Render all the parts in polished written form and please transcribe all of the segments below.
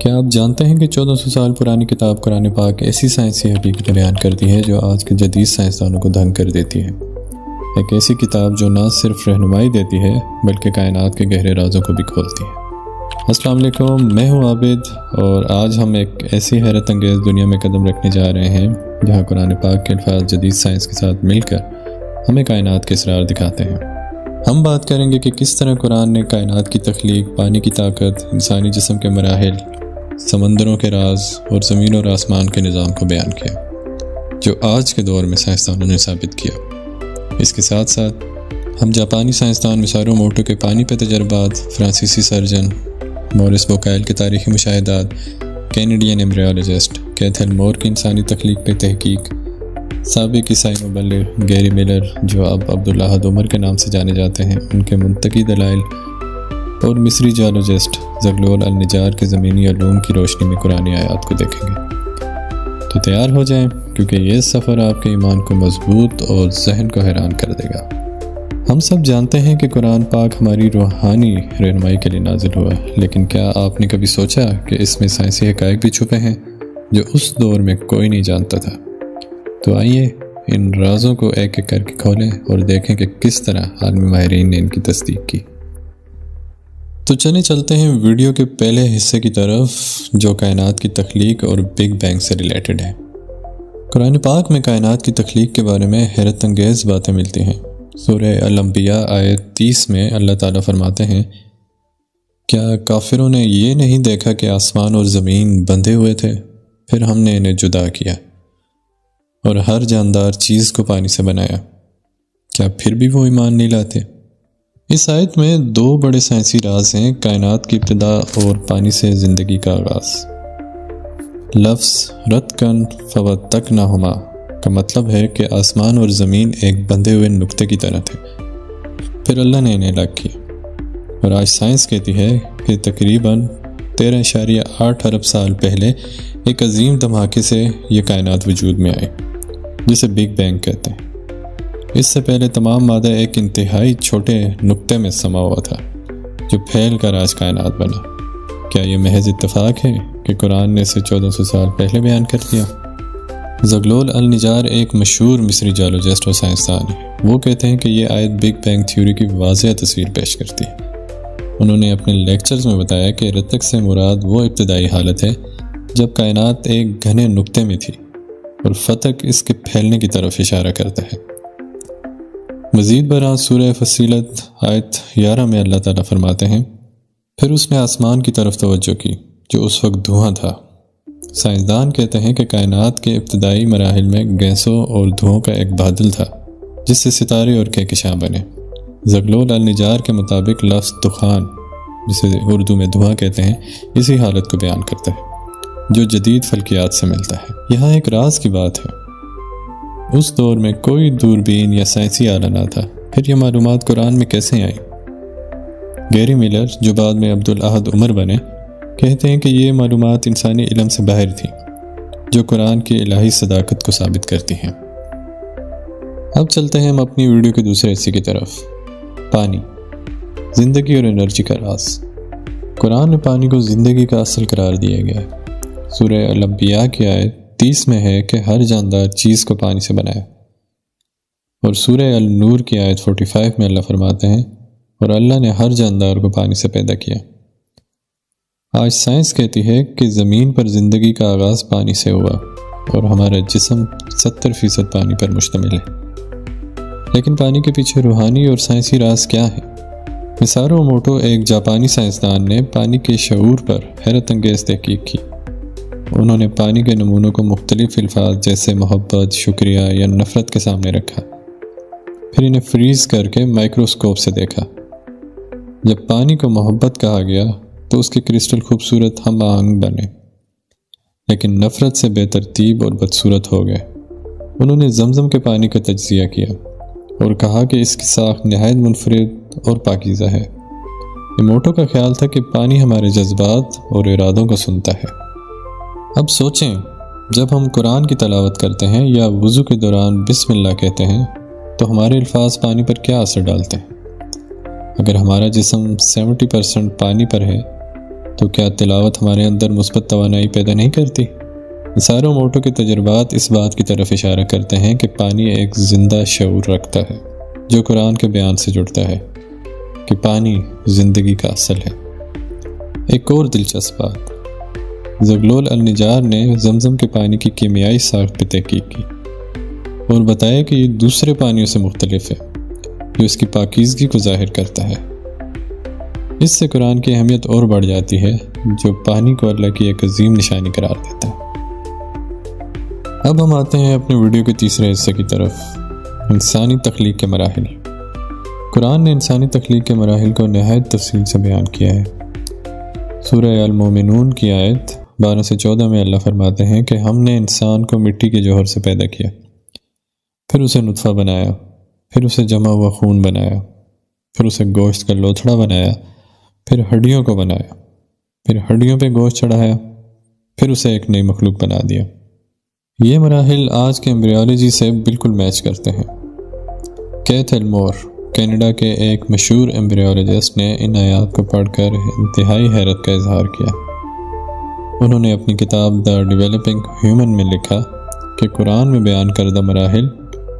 کیا آپ جانتے ہیں کہ 1400 سال پرانی کتاب قرآن پاک ایسی سائنسی حقیقت بیان کرتی ہے جو آج کے جدید سائنسدانوں کو دھنگ کر دیتی ہے؟ ایک ایسی کتاب جو نہ صرف رہنمائی دیتی ہے بلکہ کائنات کے گہرے رازوں کو بھی کھولتی ہے۔ السلام علیکم، میں ہوں عابد، اور آج ہم ایک ایسی حیرت انگیز دنیا میں قدم رکھنے جا رہے ہیں جہاں قرآن پاک کے الفاظ جدید سائنس کے ساتھ مل کر ہمیں کائنات کے اسرار دکھاتے ہیں۔ ہم بات کریں گے کہ کس طرح قرآن نے کائنات کی تخلیق، پانی کی طاقت، انسانی جسم کے مراحل، سمندروں کے راز اور زمین اور آسمان کے نظام کو بیان کیا، جو آج کے دور میں سائنسدانوں نے ثابت کیا۔ اس کے ساتھ ساتھ ہم جاپانی سائنسدان مسارو موٹو کے پانی پہ تجربات، فرانسیسی سرجن مورس بوکائل کے تاریخی مشاہدات، کینیڈین ایمبریولوجسٹ کیتھل مور کی انسانی تخلیق پہ تحقیق، سابق عیسائی مبلغ گیری ملر جو اب عبدالاحد عمر کے نام سے جانے جاتے ہیں، ان کے منطقی دلائل، اور مصری جیولوجسٹ زغلول النجار کے زمینی علوم کی روشنی میں قرآنی آیات کو دیکھیں گے۔ تو تیار ہو جائیں، کیونکہ یہ سفر آپ کے ایمان کو مضبوط اور ذہن کو حیران کر دے گا۔ ہم سب جانتے ہیں کہ قرآن پاک ہماری روحانی رہنمائی کے لیے نازل ہوا، لیکن کیا آپ نے کبھی سوچا کہ اس میں سائنسی حقائق بھی چھپے ہیں جو اس دور میں کوئی نہیں جانتا تھا؟ تو آئیے ان رازوں کو ایک ایک کر کے کھولیں اور دیکھیں کہ کس طرح عالمی ماہرین نے ان کی تصدیق کی۔ تو چلتے ہیں ویڈیو کے پہلے حصے کی طرف، جو کائنات کی تخلیق اور بگ بینگ سے ریلیٹڈ ہے۔ قرآن پاک میں کائنات کی تخلیق کے بارے میں حیرت انگیز باتیں ملتی ہیں۔ سورہ الانبیاء آیت 30 میں اللہ تعالیٰ فرماتے ہیں، کیا کافروں نے یہ نہیں دیکھا کہ آسمان اور زمین بندھے ہوئے تھے، پھر ہم نے انہیں جدا کیا اور ہر جاندار چیز کو پانی سے بنایا، کیا پھر بھی وہ ایمان نہیں لاتے؟ اس آیت میں دو بڑے سائنسی راز ہیں، کائنات کی ابتدا اور پانی سے زندگی کا آغاز۔ لفظ رتقن فوتقناہما کا مطلب ہے کہ آسمان اور زمین ایک بندھے ہوئے نقطے کی طرح تھے، پھر اللہ نے انہیں الگ کیا، اور آج سائنس کہتی ہے کہ تقریباً 13.8 ارب سال پہلے ایک عظیم دھماکے سے یہ کائنات وجود میں آئی، جسے بگ بینگ کہتے ہیں۔ اس سے پہلے تمام مادہ ایک انتہائی چھوٹے نقطے میں سما ہوا تھا جو پھیل کر آج کائنات بنا۔ کیا یہ محض اتفاق ہے کہ قرآن نے اسے 1400 سال پہلے بیان کر دیا؟ زغلول النجار ایک مشہور مصری جیولوجسٹ اور سائنسدان ہے۔ وہ کہتے ہیں کہ یہ آیت بگ بینگ تھیوری کی واضح تصویر پیش کرتی ہے۔ انہوں نے اپنے لیکچرز میں بتایا کہ رتق سے مراد وہ ابتدائی حالت ہے جب کائنات ایک گھنے نقطے میں تھی، اور فتق اس کے پھیلنے کی طرف اشارہ کرتا ہے۔ مزید برآں سورہ فصیلت آیت 11 میں اللہ تعالیٰ فرماتے ہیں، پھر اس نے آسمان کی طرف توجہ کی جو اس وقت دھواں تھا۔ سائنسدان کہتے ہیں کہ کائنات کے ابتدائی مراحل میں گیسوں اور دھوؤں کا ایک بادل تھا جس سے ستارے اور کہکشاں بنے۔ زغلول النجار کے مطابق لفظ دخان، جسے اردو میں دھواں کہتے ہیں، اسی حالت کو بیان کرتا ہے جو جدید فلکیات سے ملتا ہے۔ یہاں ایک راز کی بات ہے، اس دور میں کوئی دوربین یا سائنسی آلہ نہ تھا، پھر یہ معلومات قرآن میں کیسے آئیں؟ گیری ملر جو بعد میں عبدالاحد عمر بنے، کہتے ہیں کہ یہ معلومات انسانی علم سے باہر تھیں جو قرآن کی الہی صداقت کو ثابت کرتی ہیں۔ اب چلتے ہیں ہم اپنی ویڈیو کے دوسرے حصے کی طرف، پانی، زندگی اور انرجی کا راز۔ قرآن میں پانی کو زندگی کا اصل قرار دیا گیا ہے۔ سورہ الانبیاء کی آیت 30 میں ہے کہ ہر جاندار چیز کو پانی سے بنایا، اور سورہ النور کی آیت 45 میں اللہ فرماتے ہیں، اور اللہ نے ہر جاندار کو پانی سے پیدا کیا۔ آج سائنس کہتی ہے کہ زمین پر زندگی کا آغاز پانی سے ہوا، اور ہمارا جسم 70% پانی پر مشتمل ہے۔ لیکن پانی کے پیچھے روحانی اور سائنسی راز کیا ہے؟ مسارو موٹو ایک جاپانی سائنسدان نے پانی کے شعور پر حیرت انگیز تحقیق کی۔ انہوں نے پانی کے نمونوں کو مختلف الفاظ جیسے محبت، شکریہ یا نفرت کے سامنے رکھا، پھر انہیں فریز کر کے مائکروسکوپ سے دیکھا۔ جب پانی کو محبت کہا گیا تو اس کے کرسٹل خوبصورت ہم آہنگ بنے، لیکن نفرت سے بے ترتیب اور بدصورت ہو گئے۔ انہوں نے زمزم کے پانی کا تجزیہ کیا اور کہا کہ اس کی ساخت نہایت منفرد اور پاکیزہ ہے۔ موٹو کا خیال تھا کہ پانی ہمارے جذبات اور ارادوں کو سنتا ہے۔ اب سوچیں، جب ہم قرآن کی تلاوت کرتے ہیں یا وضو کے دوران بسم اللہ کہتے ہیں تو ہمارے الفاظ پانی پر کیا اثر ڈالتے ہیں؟ اگر ہمارا جسم 70% پانی پر ہے تو کیا تلاوت ہمارے اندر مثبت توانائی پیدا نہیں کرتی؟ سارو موٹو کے تجربات اس بات کی طرف اشارہ کرتے ہیں کہ پانی ایک زندہ شعور رکھتا ہے جو قرآن کے بیان سے جڑتا ہے کہ پانی زندگی کا اصل ہے۔ ایک اور دلچسپ بات، زغلول النجار نے زمزم کے پانی کی کیمیائی ساخت پہ تحقیق کی اور بتایا کہ یہ دوسرے پانیوں سے مختلف ہے جو اس کی پاکیزگی کو ظاہر کرتا ہے۔ اس سے قرآن کی اہمیت اور بڑھ جاتی ہے جو پانی کو اللہ کی ایک عظیم نشانی قرار دیتا ہے۔ اب ہم آتے ہیں اپنے ویڈیو کے تیسرے حصے کی طرف، انسانی تخلیق کے مراحل۔ قرآن نے انسانی تخلیق کے مراحل کو نہایت تفصیل سے بیان کیا ہے۔ سورہ المومنون کی آیت 12 سے 14 میں اللہ فرماتے ہیں کہ ہم نے انسان کو مٹی کے جوہر سے پیدا کیا، پھر اسے نطفہ بنایا، پھر اسے جمع ہوا خون بنایا، پھر اسے گوشت کا لوتھڑا بنایا، پھر ہڈیوں کو بنایا، پھر ہڈیوں پہ گوشت چڑھایا، پھر اسے ایک نئی مخلوق بنا دیا۔ یہ مراحل آج کے ایمبریولوجی سے بالکل میچ کرتے ہیں۔ کیتھ ایلمور کینیڈا کے ایک مشہور ایمبریولوجسٹ نے ان آیات کو پڑھ کر انتہائی حیرت کا اظہار کیا۔ انہوں نے اپنی کتاب دا ڈیولپنگ ہیومن میں لکھا کہ قرآن میں بیان کردہ مراحل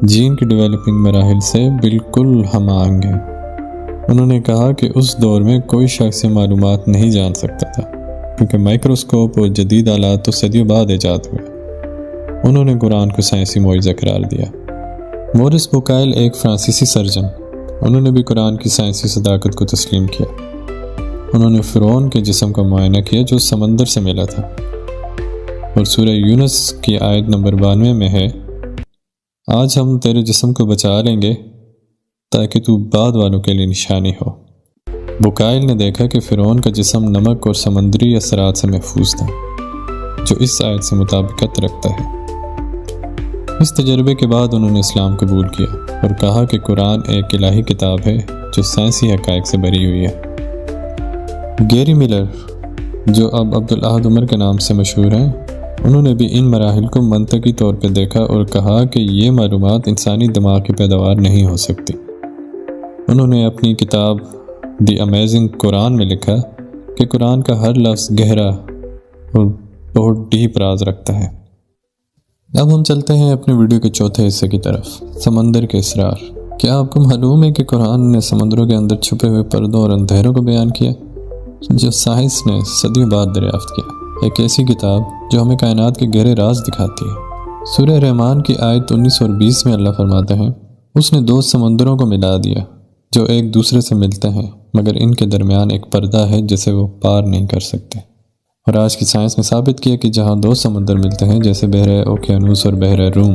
جین کی ڈیولپنگ مراحل سے بالکل ہم آہنگ ہیں۔ انہوں نے کہا کہ اس دور میں کوئی شخص یہ معلومات نہیں جان سکتا تھا کیونکہ مائکروسکوپ اور جدید آلات تو صدیوں بعد ایجاد ہوئے۔ انہوں نے قرآن کو سائنسی معجزہ قرار دیا۔ مورس بوکائل ایک فرانسیسی سرجن، انہوں نے بھی قرآن کی سائنسی صداقت کو تسلیم کیا۔ انہوں نے فرعون کے جسم کا معائنہ کیا جو سمندر سے ملا تھا، اور سورہ یونس کی آیت نمبر 92 میں ہے، آج ہم تیرے جسم کو بچا لیں گے تاکہ تو بعد والوں کے لیے نشانی ہو۔ بوکائل نے دیکھا کہ فرعون کا جسم نمک اور سمندری اثرات سے محفوظ تھا جو اس آیت سے مطابقت رکھتا ہے۔ اس تجربے کے بعد انہوں نے اسلام قبول کیا اور کہا کہ قرآن ایک الہی کتاب ہے جو سائنسی حقائق سے بھری ہوئی ہے۔ گیری ملر، جو اب عبدالاحد عمر کے نام سے مشہور ہیں، انہوں نے بھی ان مراحل کو منطقی طور پہ دیکھا اور کہا کہ یہ معلومات انسانی دماغ کی پیداوار نہیں ہو سکتی۔ انہوں نے اپنی کتاب دی امیزنگ قرآن میں لکھا کہ قرآن کا ہر لفظ گہرا اور بہت ڈیپ راز رکھتا ہے۔ اب ہم چلتے ہیں اپنے ویڈیو کے چوتھے حصے کی طرف، سمندر کے اسرار۔ کیا آپ کو معلوم ہے کہ قرآن نے سمندروں کے اندر چھپے ہوئے پردوں اور اندھیروں کو بیان کیا جو سائنس نے صدیوں بعد دریافت کیا؟ ایک ایسی کتاب جو ہمیں کائنات کے گہرے راز دکھاتی ہے۔ سورہ رحمان کی آیت 19 اور 20 میں اللہ فرماتے ہیں، اس نے دو سمندروں کو ملا دیا جو ایک دوسرے سے ملتے ہیں مگر ان کے درمیان ایک پردہ ہے جسے وہ پار نہیں کر سکتے۔ اور آج کی سائنس نے ثابت کیا کہ جہاں دو سمندر ملتے ہیں جیسے بحر اوقیانوس اور بحر روم،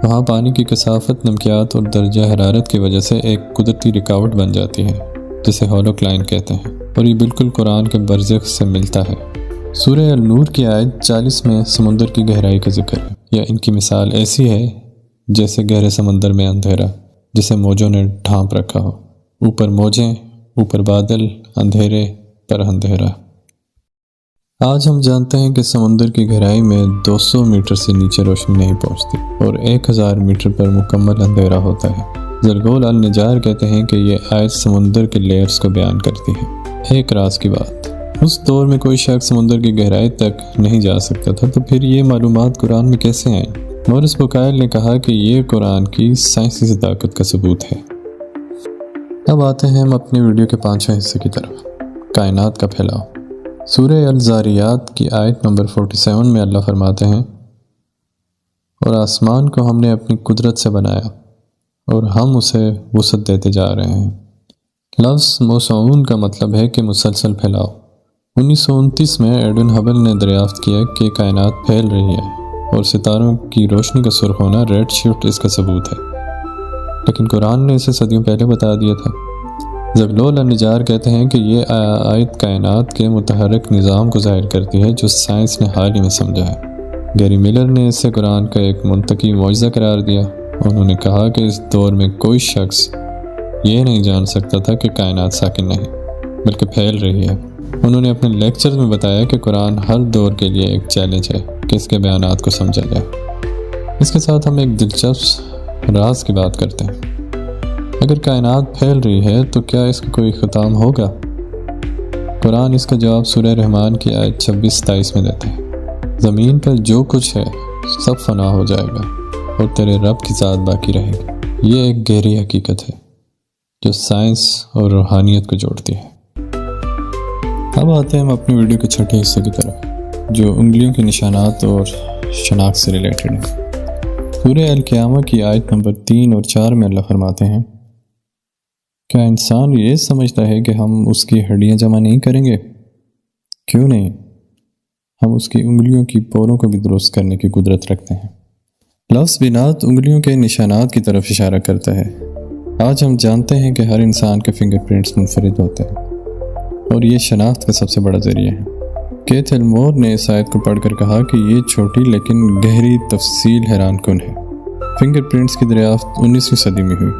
وہاں پانی کی کثافت، نمکیات اور درجہ حرارت کی وجہ سے ایک قدرتی رکاوٹ بن جاتی ہے جسے ہولوکلائن کہتے ہیں، اور یہ بالکل قرآن کے برزخ سے ملتا ہے۔ سورہ النور کی آیت 40 میں سمندر کی گہرائی کا ذکر ہے، یا ان کی مثال ایسی ہے جیسے گہرے سمندر میں اندھیرا جسے موجوں نے ڈھانپ رکھا ہو، اوپر موجیں، اوپر بادل، اندھیرے پر اندھیرا۔ آج ہم جانتے ہیں کہ سمندر کی گہرائی میں 200 میٹر سے نیچے روشنی نہیں پہنچتی اور 1000 میٹر پر مکمل اندھیرا ہوتا ہے۔ زغلول النجار کہتے ہیں کہ یہ آیت سمندر کے لیئرز کو بیان کرتی ہے۔ ایک راز کی بات، اس دور میں کوئی شخص سمندر کی گہرائی تک نہیں جا سکتا تھا، تو پھر یہ معلومات قرآن میں کیسے آئیں؟ مورس بوکائل نے کہا کہ یہ قرآن کی سائنسی صداقت کا ثبوت ہے۔ اب آتے ہیں ہم اپنے ویڈیو کے 5ویں حصے کی طرف، کائنات کا پھیلاؤ۔ سورہ الزاریات کی آیت نمبر 47 میں اللہ فرماتے ہیں، اور آسمان کو ہم نے اپنی قدرت سے بنایا اور ہم اسے وسعت دیتے جا رہے ہیں۔ لفظ موسعون کا مطلب ہے کہ مسلسل پھیلاؤ۔ 1929 میں ایڈون ہبل نے دریافت کیا کہ کائنات پھیل رہی ہے اور ستاروں کی روشنی کا سرخ ہونا ریڈ شفٹ اس کا ثبوت ہے، لیکن قرآن نے اسے صدیوں پہلے بتا دیا تھا۔ زغلول النجار کہتے ہیں کہ یہ آیت کائنات کے متحرک نظام کو ظاہر کرتی ہے جو سائنس نے حال ہی میں سمجھا ہے۔ گیری ملر نے اسے قرآن کا ایک منطقی معجزہ قرار دیا۔ انہوں نے کہا کہ اس دور میں کوئی شخص یہ نہیں جان سکتا تھا کہ کائنات ساکن نہیں بلکہ پھیل رہی ہے۔ انہوں نے اپنے لیکچر میں بتایا کہ قرآن ہر دور کے لیے ایک چیلنج ہے کہ اس کے بیانات کو سمجھا جائے۔ اس کے ساتھ ہم ایک دلچسپ راز کی بات کرتے ہیں۔ اگر کائنات پھیل رہی ہے تو کیا اس کا کوئی ختم ہوگا؟ قرآن اس کا جواب سورہ رحمان کی آیت 26-27 میں دیتا ہے۔ زمین پر جو کچھ ہے سب فنا ہو جائے گا اور تیرے رب کی ذات باقی رہے گی۔ یہ ایک گہری حقیقت ہے جو سائنس اور روحانیت کو جوڑتی ہے۔ اب آتے ہیں ہم اپنی ویڈیو کے چھٹے حصے کی طرف، جو انگلیوں کے نشانات اور شناخت سے ریلیٹڈ ہے۔ سورہ القیامہ کی آیت نمبر 3 اور 4 میں اللہ فرماتے ہیں، کیا انسان یہ سمجھتا ہے کہ ہم اس کی ہڈیاں جمع نہیں کریں گے؟ کیوں نہیں؟ ہم اس کی انگلیوں کی پوروں کو بھی درست کرنے کی قدرت رکھتے ہیں۔ لفظ بنات انگلیوں کے نشانات کی طرف اشارہ کرتا ہے۔ آج ہم جانتے ہیں کہ ہر انسان کے فنگر پرنٹس منفرد ہوتے ہیں اور یہ شناخت کا سب سے بڑا ذریعہ ہے۔ کیتھ ایلمور نے اس آیت کو پڑھ کر کہا کہ یہ چھوٹی لیکن گہری تفصیل حیران کن ہے۔ فنگر پرنٹس کی دریافت 19ویں صدی میں ہوئی،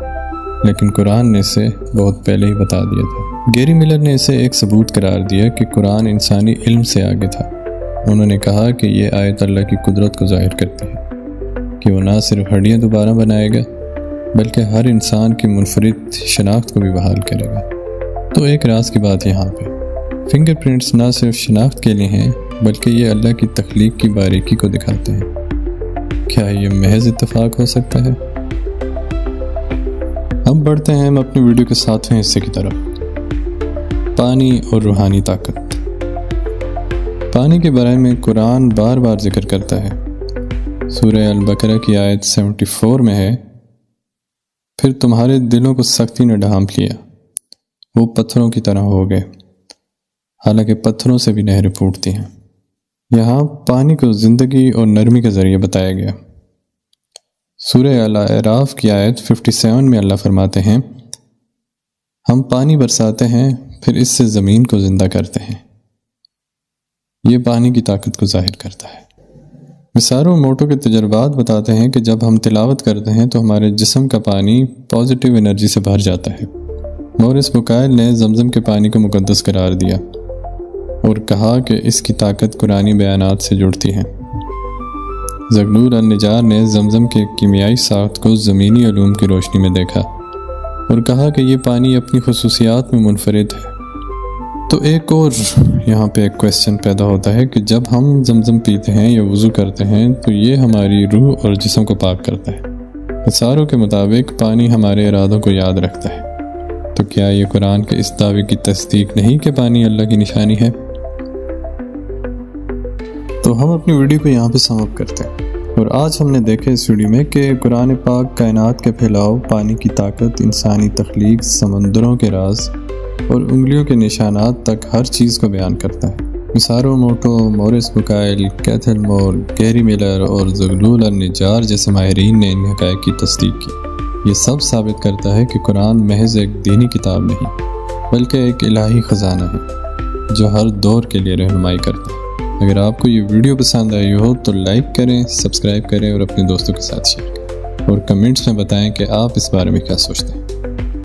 لیکن قرآن نے اسے بہت پہلے ہی بتا دیا تھا۔ گیری ملر نے اسے ایک ثبوت قرار دیا کہ قرآن انسانی علم سے آگے تھا۔ انہوں نے کہا کہ یہ آیت اللہ کی قدرت کو ظاہر کرتی ہے کہ وہ نہ صرف ہڈیاں دوبارہ بنائے گا بلکہ ہر انسان کی منفرد شناخت کو بھی بحال کرے گا۔ تو ایک راز کی بات یہاں پہ، فنگر پرنٹس نہ صرف شناخت کے لیے ہیں بلکہ یہ اللہ کی تخلیق کی باریکی کو دکھاتے ہیں۔ کیا یہ محض اتفاق ہو سکتا ہے؟ اب بڑھتے ہیں ہم اپنی ویڈیو کے 7ویں حصے کی طرف، پانی اور روحانی طاقت۔ پانی کے بارے میں قرآن بار بار ذکر کرتا ہے۔ سورہ البقرہ کی آیت 74 میں ہے، پھر تمہارے دلوں کو سختی نے ڈھانپ لیا، وہ پتھروں کی طرح ہو گئے، حالانکہ پتھروں سے بھی نہریں پھوٹتی ہیں۔ یہاں پانی کو زندگی اور نرمی کا ذریعہ بتایا گیا۔ سورہ الاعراف کی آیت 57 میں اللہ فرماتے ہیں، ہم پانی برساتے ہیں پھر اس سے زمین کو زندہ کرتے ہیں۔ یہ پانی کی طاقت کو ظاہر کرتا ہے۔ مسارو موٹو کے تجربات بتاتے ہیں کہ جب ہم تلاوت کرتے ہیں تو ہمارے جسم کا پانی پازیٹیو انرجی سے بھر جاتا ہے۔ مورس بکائل نے زمزم کے پانی کو مقدس قرار دیا اور کہا کہ اس کی طاقت قرآنی بیانات سے جڑتی ہے۔ زغلول النجار نے زمزم کے کیمیائی ساخت کو زمینی علوم کی روشنی میں دیکھا اور کہا کہ یہ پانی اپنی خصوصیات میں منفرد ہے۔ تو ایک اور یہاں پہ ایک کویسچن پیدا ہوتا ہے کہ جب ہم زمزم پیتے ہیں یا وضو کرتے ہیں تو یہ ہماری روح اور جسم کو پاک کرتا ہے۔ مسارو کے مطابق پانی ہمارے ارادوں کو یاد رکھتا ہے۔ تو کیا یہ قرآن کے اس دعوے کی تصدیق نہیں کہ پانی اللہ کی نشانی ہے؟ تو ہم اپنی ویڈیو کو یہاں پہ سم اپ کرتے ہیں، اور آج ہم نے دیکھا اس ویڈیو میں کہ قرآن پاک کائنات کے پھیلاؤ، پانی کی طاقت، انسانی تخلیق، سمندروں کے راز اور انگلیوں کے نشانات تک ہر چیز کو بیان کرتا ہے۔ مسارو موٹو، مورس بکائل، کیتھ ایلمور، گیری ملر اور زغلول النجار جیسے ماہرین نے ان حقائق کی تصدیق کی۔ یہ سب ثابت کرتا ہے کہ قرآن محض ایک دینی کتاب نہیں بلکہ ایک الہی خزانہ ہے جو ہر دور کے لیے رہنمائی کرتا ہے۔ اگر آپ کو یہ ویڈیو پسند آئی ہو تو لائک کریں، سبسکرائب کریں اور اپنے دوستوں کے ساتھ شیئر کریں، اور کمنٹس میں بتائیں کہ آپ اس بارے میں کیا سوچتے ہیں۔